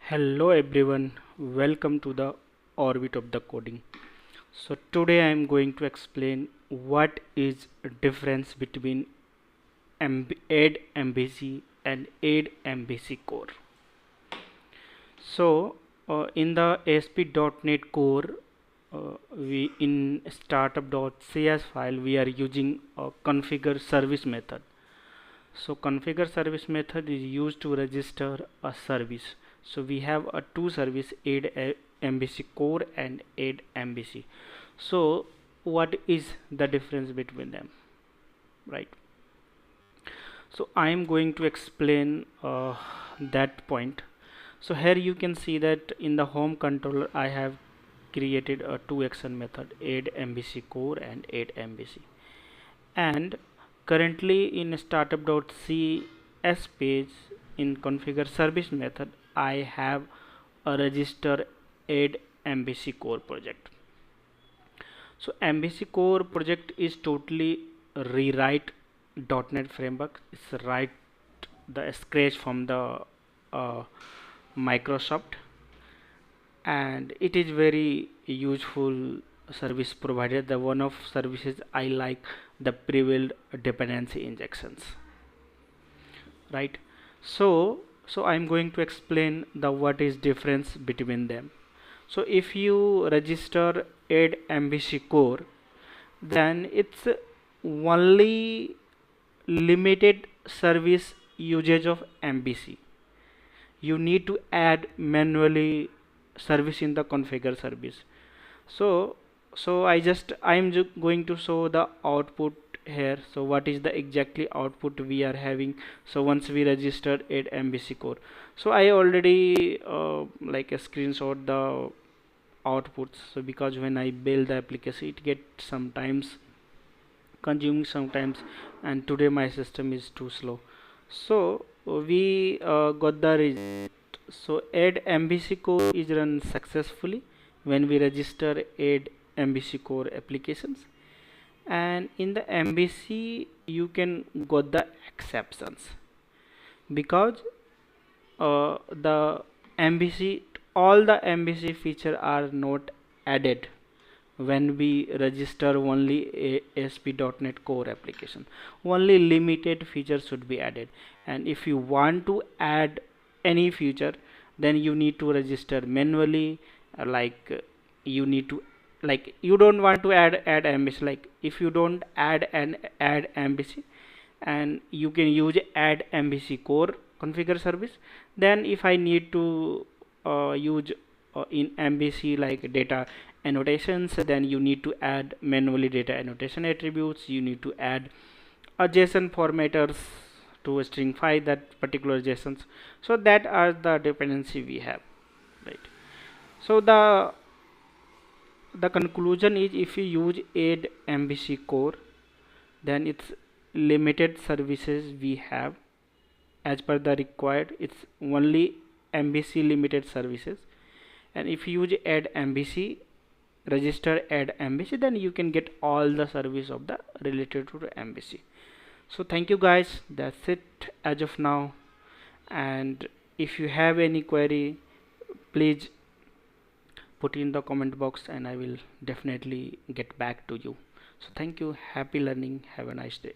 Hello everyone, welcome to the orbit of the coding. So today I am going to explain what is difference between addMvc and addMvcCore. So in the ASP.NET Core, we in startup.cs file we are using a configure service method. So configure service method is used to register a service. So we have a two service, addMvcCore and addMvc. So what is the difference between them, right? So I am going to explain that point. So here you can see that in the home controller I have created a two action method, addMvcCore and addMvc. And currently in startup.cs page in configure service method I have a register addMvcCore project. So MVC project is totally rewrite .NET framework. It's write the scratch from the Microsoft, and it is very useful service provided. The one of services I like the pre-built dependency injections, right? So I'm going to explain the what is difference between them. So if you register addMvcCore, then it's only limited service usage of MVC. You need to add manually service in the configure service. So I'm going to show the output here. So what is the exactly output we are having? So once we registered addMvcCore, so I already like a screenshot the outputs. So because when I build the application it gets sometimes consuming sometimes, and today my system is too slow. So we got the result. So addMvcCore is run successfully when we register addMvcCore applications, and in the MVC you can got the exceptions because the MVC all the MVC feature are not added when we register only ASP.NET Core application. Only limited features should be added, and if you want to add any feature then you need to register manually. You need to, like, you don't want to add MVC, like if you don't add MVC, and you can use addMvcCore configure service. Then if I need to use in MVC like data annotations, then you need to add manually data annotation attributes. You need to add a JSON formatters to stringify that particular JSONs. So that are the dependency we have, right? So the conclusion is, if you use addMvcCore, then it's limited services we have as per the required. It's only MVC limited services, and if you use addMvc, register addMvc, then you can get all the service of the related to the MVC. So thank you guys, that's it as of now, and if you have any query please put in the comment box and I will definitely get back to you. So thank you, happy learning, have a nice day.